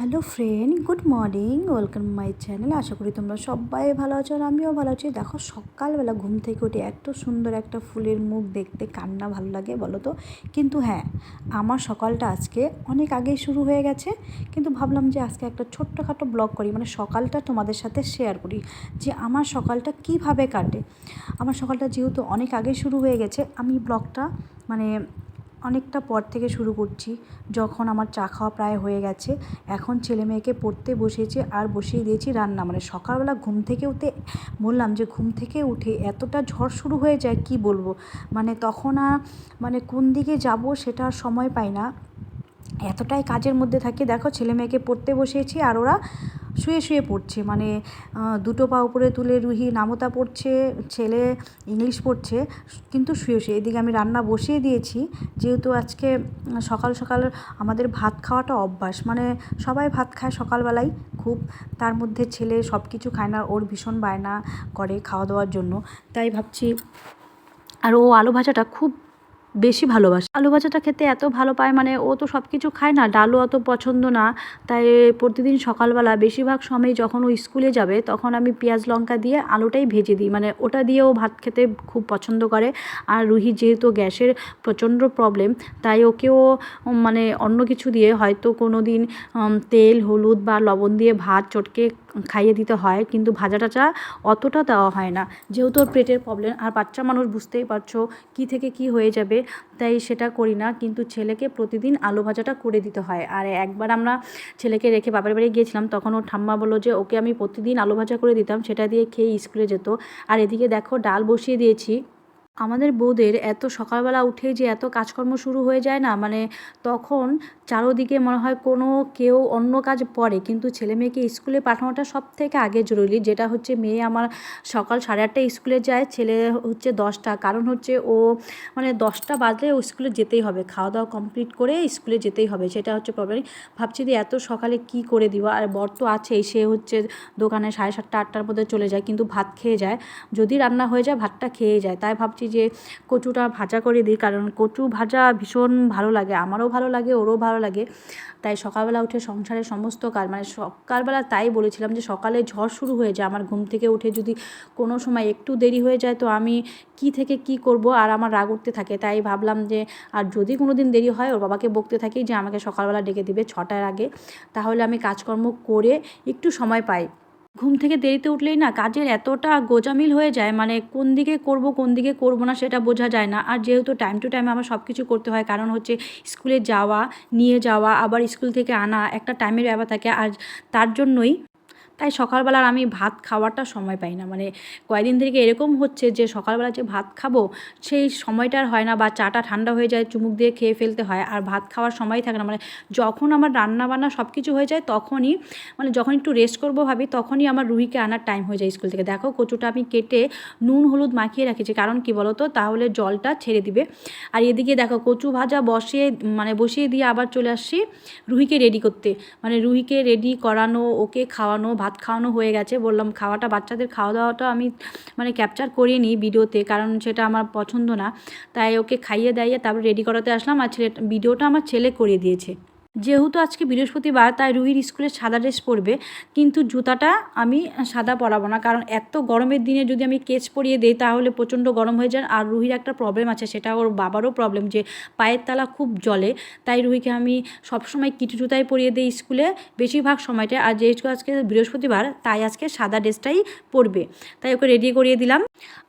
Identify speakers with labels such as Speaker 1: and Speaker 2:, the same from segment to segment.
Speaker 1: Hello friend, good morning, welcome my channel. আশা করি তোমরা সবাই ভালো আছো আর আমিও ভালো আছি। দেখো, সকালবেলা ঘুম থেকে উঠে এত সুন্দর একটা ফুলের মুখ দেখতে কার না ভালো লাগে বলো তো। কিন্তু হ্যাঁ, আমার সকালটা আজকে অনেক আগেই শুরু হয়ে গেছে। কিন্তু ভাবলাম যে আজকে একটা ছোট্টখাটো ব্লগ করি, মানে সকালটা তোমাদের সাথে শেয়ার করি যে আমার সকালটা কিভাবে কাটে। আমার সকালটা যেহেতু অনেক আগে শুরু হয়ে গেছে, আমি ব্লগটা মানে অনেকটা পর থেকে শুরু করছি, যখন আমার চা খাওয়া প্রায় হয়ে গেছে। এখন ছেলে মেয়েকে পড়তে বসিয়েছি আর বসিয়ে দিয়েছি রান্না। মানে সকালবেলা ঘুম থেকে উঠে বললাম যে ঘুম থেকে উঠে এতটা ঝড় শুরু হয়ে যায় কি বলবো। মানে তখন আর মানে কোন দিকে যাব সেটা আর সময় পাই না, এতটাই কাজের মধ্যে থাকি। দেখো, ছেলে মেয়েকে পড়তে বসিয়েছি আর ওরা শুয়ে শুয়ে পড়ছে, মানে দুটো পা উপরে তুলে রুহি নামতা পড়ছে, ছেলে ইংলিশ পড়ছে, কিন্তু শুয়ে শুয়ে। এদিকে আমি রান্না বসিয়ে দিয়েছি, যেহেতু আজকে সকাল সকাল আমাদের ভাত খাওয়াটা অভ্যাস, মানে সবাই ভাত খায় সকালবেলায় খুব। তার মধ্যে ছেলে সব কিছু খায় না, ওর ভীষণ বায়না করে খাওয়া দাওয়ার জন্য। তাই ভাবছি, আর ও আলু ভাজাটা খুব বেশি ভালোবাসে। আলু ভাজাটা খেতে এত ভালো পায়, মানে ও তো সব কিছু খায় না, ডালও অত পছন্দ না। তাই প্রতিদিন সকালবেলা বেশিরভাগ সময় যখন ও স্কুলে যাবে তখন আমি পেঁয়াজ লঙ্কা দিয়ে আলুটাই ভেজে দিই, মানে ওটা দিয়েও ভাত খেতে খুব পছন্দ করে। আর রুহি যেহেতু গ্যাসের প্রচণ্ড প্রবলেম, তাই ওকেও মানে অন্য কিছু দিয়ে হয়তো কোনো দিন তেল হলুদ বা লবণ দিয়ে ভাত চটকে খাইয়ে দিতে হয়, কিন্তু ভাজা টাজা অতটা দেওয়া হয় না, যেহেতু ওর পেটের প্রবলেম। আর বাচ্চা মানুষ বুঝতেই পারছো কী থেকে কী হয়ে যাবে, তাই সেটা করি না। কিন্তু ছেলেকে প্রতিদিন আলু ভাজাটা করে দিতে হয়। আর একবার আমরা ছেলেকে রেখে বাপের বাড়ি গিয়েছিলাম, তখন ওর ঠাম্মা বললো যে ওকে আমি প্রতিদিন আলু ভাজা করে দিতাম, সেটা দিয়ে খেয়ে স্কুলে যেত। আর এদিকে দেখো, ডাল বসিয়ে দিয়েছি। আমাদের বউদের এত সকালবেলা উঠেই যে এত কাজকর্ম শুরু হয়ে যায় না, মানে তখন চারোদিকে মনে হয় কোনো কেউ অন্য কাজ পড়ে, কিন্তু ছেলে মেয়েকে স্কুলে পাঠানোটা সব থেকে আগে জরুরি। যেটা হচ্ছে, মেয়ে আমার সকাল 8:30টায় স্কুলে যায়, ছেলে হচ্ছে 10টা। কারণ হচ্ছে ও মানে 10টা বাজলে ও স্কুলে যেতেই হবে, খাওয়া দাওয়া কমপ্লিট করে স্কুলে যেতেই হবে, সেটা হচ্ছে প্রবলেম। ভাবছি যে এত সকালে কি করে দিব। আর বর তো আছেই, সে হচ্ছে দোকানে 7:30 8টার মধ্যে চলে যায়, কিন্তু ভাত খেয়ে যায়। যদি রান্না হয়ে যায় ভাতটা খেয়ে যায়। তাই ভাবছি যে কচুটা ভাজা করে দিই, কারণ কচু ভাজা ভীষণ ভালো লাগে, আমারও ভালো লাগে, ওরও ভালো লাগে। তাই সকালবেলা উঠে সংসারের সমস্ত কাজ, মানে সকালবেলা তাই বলেছিলাম যে সকালে ঝড় শুরু হয়ে যায়, আমার ঘুম থেকে উঠে যদি কোনো সময় একটু দেরি হয়ে যায় তো আমি কি থেকে কি করব, আর আমার রাগ উঠতে থাকে। তাই ভাবলাম যে আর যদি কোনো দিন দেরি হয়, ওর বাবাকে বকতে থাকি যে আমাকে সকালবেলা ডেকে দিবে 6টার আগে, তাহলে আমি কাজকর্ম করে একটু সময় পাই। ঘুম থেকে দেরিতে উঠলেই না কাজের এতটা গোজামিল হয়ে যায়, মানে কোন দিকে করব কোন দিকে করব না সেটা বোঝা যায় না। আর যেহেতু টাইম টু টাইম আমার সব কিছু করতে হয়, কারণ হচ্ছে স্কুলে যাওয়া, নিয়ে যাওয়া, আবার স্কুল থেকে আনা, একটা টাইমের ব্যাপার থাকে। আর তার জন্যই তাই সকালবেলার আমি ভাত খাওয়াটা সময় পাই না। মানে কয়েকদিন থেকে এরকম হচ্ছে যে সকালবেলা যে ভাত খাবো সেই সময়টা আর হয় না, বা চাটা ঠান্ডা হয়ে যায়, চুমুক দিয়ে খেয়ে ফেলতে হয়, আর ভাত খাওয়ার সময় থাকে না। মানে যখন আমার রান্না বান্না সব কিছু হয়ে যায় তখনই, মানে যখন একটু রেস্ট করবো ভাবি, তখনই আমার রুহিকে আনার টাইম হয়ে যায় স্কুল থেকে। দেখো, কচুটা আমি কেটে নুন হলুদ মাখিয়ে রেখেছি, কারণ কি বলো তো, তাহলে জলটা ছেড়ে দিবে। আর এদিকে দেখো, কচু ভাজা বসিয়ে দিয়ে আবার চলে আসছি রুহিকে রেডি করতে। মানে রুহিকে রেডি করানো, ওকে খাওয়ানো, ভাত খাওয়ানো হয়ে গেছে। বললাম খাওয়াটা, বাচ্চাদের খাওয়া দাওয়াটা আমি মানে ক্যাপচার করিয়ে নিই ভিডিওতে, কারণ সেটা আমার পছন্দ না। তাই ওকে খাইয়ে দাইয়ে তারপর রেডি করাতে আসলাম, আর ভিডিওটা আমার ছেলে করিয়ে দিয়েছে। যেহেতু আজকে বৃহস্পতিবার, তাই রুহির স্কুলে সাদা ড্রেস পরবে, কিন্তু জুতাটা আমি সাদা পরাবো না, কারণ এত গরমের দিনে যদি আমি কেচ পরিয়ে দিই তাহলে প্রচণ্ড গরম হয়ে যায়। আর রুহির একটা প্রবলেম আছে, সেটা ওর বাবারও প্রবলেম, যে পায়ের তলা খুব জ্বলে। তাই রুহিকে আমি সবসময় কিটু জুতাই পরিয়ে দিই স্কুলে বেশিরভাগ সময়টা। আর যেহেতু আজকে বৃহস্পতিবার, তাই আজকে সাদা ড্রেসটাই পরবে, তাই ওকে রেডি করিয়ে দিলাম।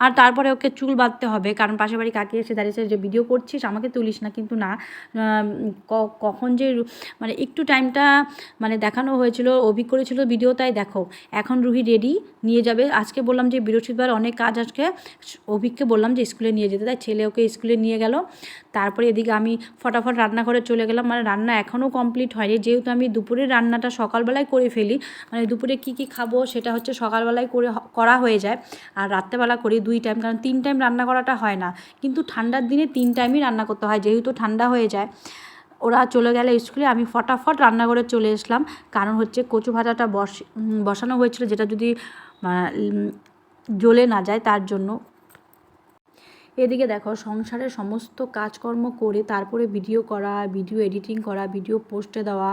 Speaker 1: আর তারপরে ওকে চুল বাঁধতে হবে, কারণ পাশের বাড়ি কাকি এসে দাঁড়িয়েছে যে ভিডিও করছিস আমাকে তুলিস না, কিন্তু না, কখন যে মানে একটু টাইমটা মানে দেখানো হয়েছিল, অভিক করেছিল ভিডিও, তাই দেখো এখন রুহি রেডি নিয়ে যাবে। আজকে বললাম যে বৃহস্পতিবার অনেক কাজ, আজকে অভিককে বললাম যে স্কুলে নিয়ে যেতে, তাই ছেলে ওকে স্কুলে নিয়ে গেল। তারপরে এদিকে আমি ফটাফট রান্নাঘরে চলে গেলাম, মানে রান্না এখনও কমপ্লিট হয়নি, যেহেতু আমি দুপুরের রান্নাটা সকালবেলায় করে ফেলি। মানে দুপুরে কি কি খাবো সেটা হচ্ছে সকালবেলায় করা হয়ে যায়, আর রাত্রেবেলা করি 2 টাইম, কারণ 3 টাইম রান্না করাটা হয় না। কিন্তু ঠান্ডার দিনে 3 টাইমই রান্না করতে হয়, যেহেতু ঠান্ডা হয়ে যায়। ওরা চলে গেলে স্কুলে, আমি ফটাফট রান্নাঘরে চলে আসলাম, কারণ হচ্ছে কচু ভাজাটা বসানো হয়েছিল, যেটা যদি জ্বলে না যায় তার জন্য। এদিকে দেখো সংসারের সমস্ত কাজকর্ম করে তারপরে ভিডিও করা, ভিডিও এডিটিং করা, ভিডিও পোস্টে দেওয়া,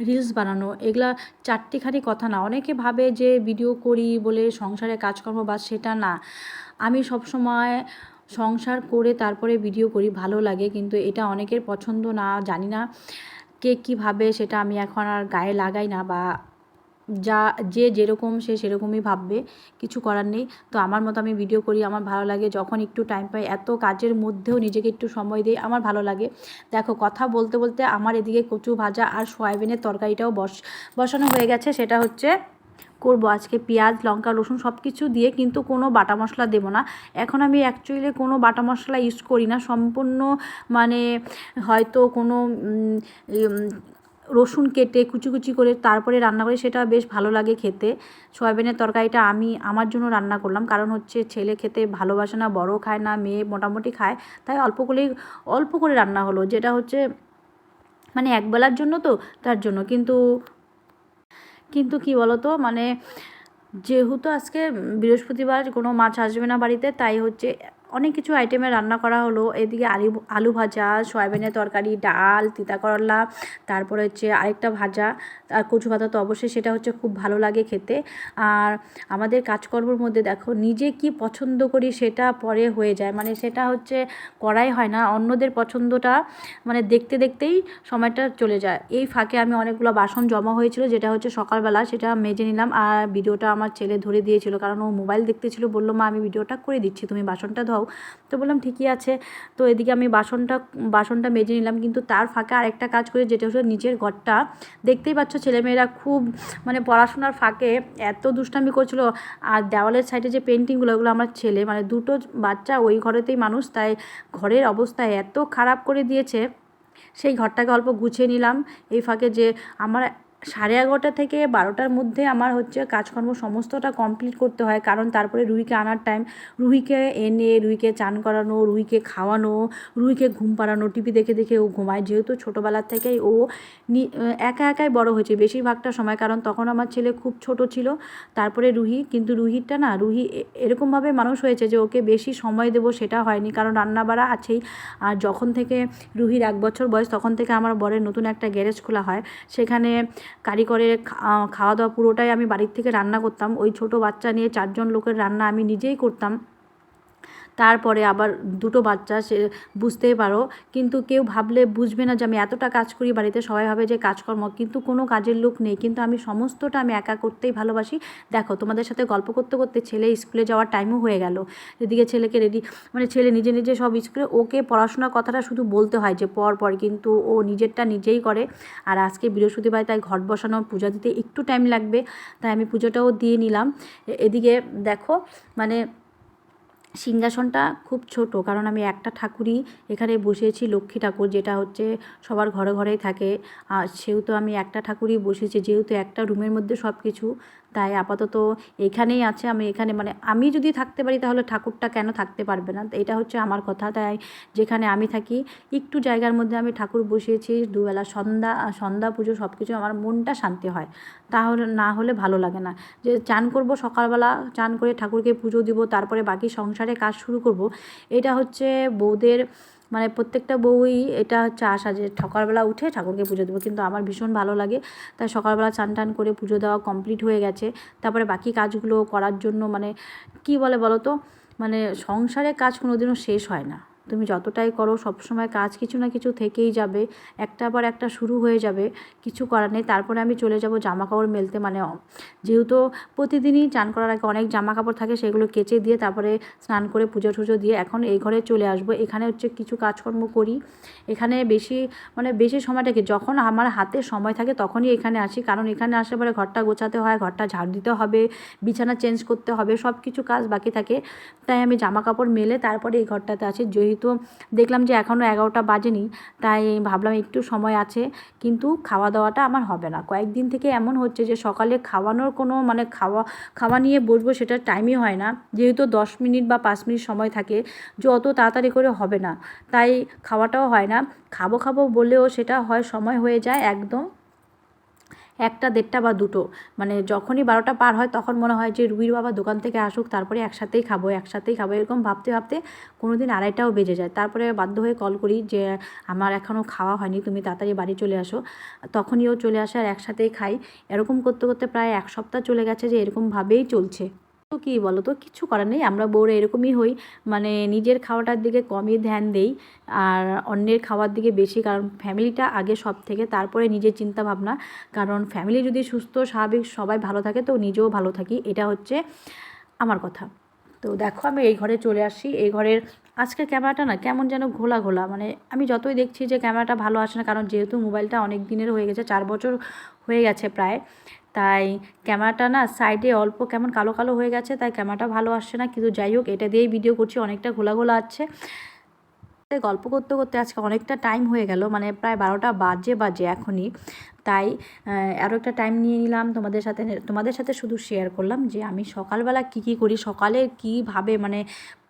Speaker 1: রিলস বানানো, এগুলা চারটিখানি কথা না। অনেকে ভাবে যে ভিডিও করি বলে সংসারে কাজকর্ম, বা সেটা না। আমি সবসময় সংসার করে তারপরে ভিডিও করি, ভালো লাগে, কিন্তু এটা অনেকের পছন্দ না, জানি না কে কী ভাবে, সেটা আমি এখন আর গায়ে লাগাই না, বা যে যেরকম সে সেরকমই ভাববে, কিছু করার নেই। তো আমার মতো আমি ভিডিও করি, আমার ভালো লাগে, যখন একটু টাইম পাই এত কাজের মধ্যেও নিজেকে একটু সময় দিই, আমার ভালো লাগে। দেখো কথা বলতে বলতে আমার এদিকে কচু ভাজা আর সয়াবিনের তরকারিটাও বসানো হয়ে গেছে। সেটা হচ্ছে করবো আজকে পেঁয়াজ, লঙ্কা, রসুন সব কিছু দিয়ে, কিন্তু কোনো বাটা মশলা দেবো না। এখন আমি অ্যাকচুয়ালি কোনো বাটা মশলা ইউজ করি না, সম্পূর্ণ মানে হয়তো কোনো রসুন কেটে কুচি কুচি করে তারপরে রান্না করি, সেটা বেশ ভালো লাগে খেতে। সয়াবিনের তরকারিটা আমি আমার জন্য রান্না করলাম, কারণ হচ্ছে ছেলে খেতে ভালোবাসে না, বড় খায় না, মেয়ে মোটামুটি খায়, তাই অল্প করে রান্না হলো, যেটা হচ্ছে মানে একবেলার জন্য, তো তার জন্য। কিন্তু কি বলো তো, মানে যেহেতু আজকে বৃহস্পতিবার, কোনো মাছ আসবে না বাড়িতে, তাই হচ্ছে অনেক কিছু আইটেমে রান্না করা হলো। এদিকে আলু ভাজা, সয়াবিনের তরকারি, ডাল, তিতা করলা, তারপরে হচ্ছে আরেকটা ভাজা, আর কচু পাতা তো অবশ্যই, সেটা হচ্ছে খুব ভালো লাগে খেতে। আর আমাদের কাজকর্মের মধ্যে দেখো নিজে কি পছন্দ করি সেটা পরে হয়ে যায়, মানে সেটা হচ্ছে করাই হয় না, অন্যদের পছন্দটা মানে দেখতে দেখতেই সময়টা চলে যায়। এই ফাঁকে আমি অনেকগুলো বাসন জমা হয়েছিল, যেটা হচ্ছে সকালবেলা সেটা মেজে নিলাম। আর ভিডিওটা আমার ছেলে ধরে দিয়েছিল, কারণ ও মোবাইল দেখতেছিল, বললো মা আমি ভিডিওটা করে দিচ্ছি, তুমি বাসনটা দাও। তো বললাম ঠিকই আছে। তো এদিকে আমি বাসনটা মেজে নিলাম, কিন্তু তার ফাঁকে আরেকটা কাজ করে, যেটা হচ্ছে নিচের ঘরটা। দেখতেই পাচ্ছ ছেলেমেয়েরা খুব মানে পড়াশোনার ফাঁকে এত দুষ্টামি করছিল। আর দেওয়ালের সাইডে যে পেন্টিংগুলো, ওগুলো আমার ছেলে, মানে দুটো বাচ্চা ওই ঘরেতেই মানুষ, তাই ঘরের অবস্থা এত খারাপ করে দিয়েছে। সেই ঘরটাকে অল্প গুছিয়ে নিলাম এই ফাঁকে, যে আমার 11:30 থেকে 12টার মধ্যে আমার হচ্ছে কাজকর্ম সমস্তটা কমপ্লিট করতে হয়, কারণ তারপরে রুহিকে আনার টাইম, রুহিকে এনে রুহিকে চান করানো, রুহিকে খাওয়ানো, রুহিকে ঘুম পাড়ানো, টিভি দেখে দেখে ও ঘুমায়, যেহেতু ছোটোবেলার থেকেই ও একা একাই বড় হয়েছে বেশিরভাগটা সময়, কারণ তখন আমার ছেলে খুব ছোট ছিল। তারপরে রুহি, কিন্তু রুহিটা না, রুহি এরকমভাবে মানুষ হয়েছে যে ওকে বেশি সময় দেবো সেটা হয়নি, কারণ রান্নাবাড়া আছেই। আর যখন থেকে রুহির 1 বছর বয়স, তখন থেকে আমার বরের নতুন একটা গ্যারেজ খোলা হয়, সেখানে কারিগরের খাওয়া দাওয়া পুরোটাই আমি বাড়ির থেকে রান্না করতাম। ওই ছোট বাচ্চা নিয়ে 4 জন লোকের রান্না আমি নিজেই করতাম। তারপরে আবার দুটো বাচ্চা, সে বুঝতেই পারো, কিন্তু কেউ ভাবলে বুঝবে না যে আমি এতটা কাজ করি বাড়িতে, সবাই ভাবে যে কাজকর্ম, কিন্তু কোনো কাজের লোক নেই, কিন্তু আমি সমস্তটা আমি একা করতেই ভালোবাসি। দেখো তোমাদের সাথে গল্প করতে করতে ছেলে স্কুলে যাওয়ার টাইমও হয়ে গেল। এদিকে ছেলেকে রেডি, মানে ছেলে নিজে নিজে সব স্কুলে, ওকে পড়াশোনার কথাটা শুধু বলতে হয় যে পর, কিন্তু ও নিজেরটা নিজেই করে। আর আজকে বৃহস্পতিবার, তাই ঘট বসানো, পূজা দিতে একটু টাইম লাগবে, তাই আমি পুজোটাও দিয়ে নিলাম। এদিকে দেখো মানে সিংহাসনটা খুব ছোট, কারণ আমি একটা ঠাকুরই এখানে বসিয়েছি, লক্ষ্মী ঠাকুর, যেটা হচ্ছে সবার ঘরে ঘরেই থাকে। আর সেহেতু আমি একটা ঠাকুরই বসিয়েছি, যেহেতু একটা রুমের মধ্যে সব কিছু, তাই আপাতত এখানেই আছে। আমি এখানে, মানে আমি যদি থাকতে পারি তাহলে ঠাকুরটা কেন থাকতে পারবে না, এটা হচ্ছে আমার কথা। তাই যেখানে আমি থাকি একটু জায়গার মধ্যে আমি ঠাকুর বসিয়েছি। দুবেলা সন্ধ্যা পুজো সব কিছু, আমার মনটা শান্তি হয়, তাহলে না হলে ভালো লাগে না। যে চান করব সকালবেলা, চান করে ঠাকুরকে পুজো দিব, তারপরে বাকি সংসারে কাজ শুরু করব, এটা হচ্ছে বউদের, মানে প্রত্যেকটা বউই এটা হচ্ছে আশা, যে সকালবেলা উঠে ঠাকুরকে পুজো দেবো। কিন্তু আমার ভীষণ ভালো লাগে, তাই সকালবেলা চান টান করে পুজো দেওয়া কমপ্লিট হয়ে গেছে। তারপরে বাকি কাজগুলো করার জন্য, মানে কি বলো তো, মানে সংসারের কাজ কোনোদিনও শেষ হয় না। তুমি যতটাই করো সবসময় কাজ কিছু না কিছু থেকেই যাবে, একটা পর একটা শুরু হয়ে যাবে, কিছু করার নেই। তারপরে আমি চলে যাব জামা কাপড় মেলতে, মানে যেহেতু প্রতিদিনই চান করার আগে অনেক জামা কাপড় থাকে, সেগুলো কেচে দিয়ে তারপরে স্নান করে পুজো টুজো দিয়ে এখন এই ঘরে চলে আসবো। এখানে হচ্ছে কিছু কাজকর্ম করি, এখানে বেশি সময়টাকে, যখন আমার হাতে সময় থাকে তখনই এখানে আসি, কারণ এখানে আসলে পরে ঘরটা গোছাতে হয়, ঘরটা ঝাড় দিতে হবে, বিছানা চেঞ্জ করতে হবে, সব কিছু কাজ বাকি থাকে। তাই আমি জামা কাপড় মেলে তারপরে এই ঘরটাতে আছি। যেহেতু দেখলাম যে এখনও 11টা বাজেনি, তাই ভাবলাম একটু সময় আছে, কিন্তু খাওয়া দাওয়াটা আমার হবে না। কয়েকদিন থেকে এমন হচ্ছে যে সকালে খাওয়ানোর কোনো, মানে খাওয়া নিয়ে বসবো সেটার টাইমই হয় না, যেহেতু 10 মিনিট বা 5 মিনিট সময় থাকে, যে অত তাড়াতাড়ি করে হবে না, তাই খাওয়াটাও হয় না। খাবো বললেও সেটা হয় সময় হয়ে যায় একদম একটা 1:30 বা 2টো, মানে যখনই 12টা পার হয় তখন মনে হয় যে রুহির বাবা দোকান থেকে আসুক, তারপরে একসাথেই খাবো এরকম ভাবতে ভাবতে কোনো দিন 2:30টাও বেজে যায়। তারপরে বাধ্য হয়ে কল করি যে আমার এখনও খাওয়া হয়নি, তুমি তাড়াতাড়ি বাড়ি চলে আসো। তখনই ও চলে আসে আর একসাথেই খাই। এরকম করতে করতে প্রায় 1 সপ্তাহ চলে গেছে যে এরকমভাবেই চলছে। তো কী বলো তো, কিচ্ছু করার নেই, আমরা বউরা এরকমই হই, মানে নিজের খাওয়াটার দিকে কমই ধ্যান দেই আর অন্যের খাওয়ার দিকে বেশি, কারণ ফ্যামিলিটা আগে সব থেকে, তারপরে নিজের চিন্তা ভাবনা। কারণ ফ্যামিলি যদি সুস্থ স্বাভাবিক সবাই ভালো থাকে তো নিজেও ভালো থাকি, এটা হচ্ছে আমার কথা। তো দেখো আমি এই ঘরে চলে আসি। এই ঘরের আজকের ক্যামেরাটা না কেমন যেন ঘোলা ঘোলা, মানে আমি যতই দেখছি যে ক্যামেরাটা ভালো আসে না, কারণ যেহেতু মোবাইলটা অনেক দিনের হয়ে গেছে, 4 বছর হয়ে গেছে প্রায়, তাই ক্যামেরাটা না সাইডে অল্প কেমন কালো কালো হয়ে গেছে, তাই ক্যামেরাটা ভালো আসছে না। কিন্তু যাই হোক, এটা দিয়েই ভিডিও করছি, অনেকটা ঘোলা ঘোলা আছে। গল্প করতে করতে আজকে অনেকটা টাইম হয়ে গেল, মানে প্রায় 12টা বাজে এখনই। তাই আরও একটা টাইম নিয়ে নিলাম তোমাদের সাথে শুধু শেয়ার করলাম যে আমি সকালবেলা কী করি, সকালে কীভাবে, মানে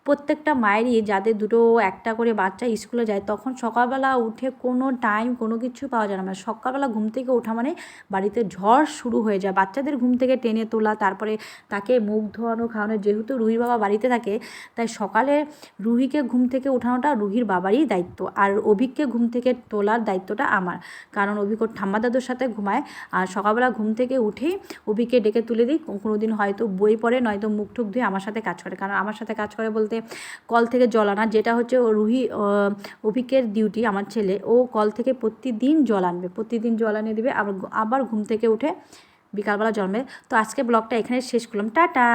Speaker 1: প্রত্যেকটা মায়েরই যাদের দুটো একটা করে বাচ্চা স্কুলে যায়, তখন সকালবেলা উঠে কোনো টাইম কোনো কিছু পাওয়া যায় না। মানে সকালবেলা ঘুম থেকে ওঠা মানে বাড়িতে ঝড় শুরু হয়ে যায়, বাচ্চাদের ঘুম থেকে টেনে তোলা, তারপরে তাকে মুখ ধোয়ানো খাওয়ানো। যেহেতু রুহির বাবা বাড়িতে থাকে, তাই সকালে রুহিকে ঘুম থেকে ওঠানোটা রুহির বাবারই দায়িত্ব, আর অভিককে ঘুম থেকে তোলার দায়িত্বটা আমার, কারণ অভিক ওর ঠাম্মা দাদুর সাথে ঘুমায়। আর সকালবেলা ঘুম থেকে উঠেই অভিককে ডেকে তুলে দিই। কোনো দিন হয়তো বই পড়ে, নয়তো মুখ টুক ধুয়ে আমার সাথে কাজ করে। কারণ আমার সাথে কাজ করে বলতে কল থেকে জল আনা, যেটা হচ্ছে অভিকের ডিউটি। আমার ছেলে ও কল থেকে প্রতিদিন জল আনবে, প্রতিদিন জল আনিয়ে দেবে, আবার ঘুম থেকে উঠে বিকালবেলা জন্মে। তো আজকে ব্লগটা এখানে শেষ করলাম, টাটা।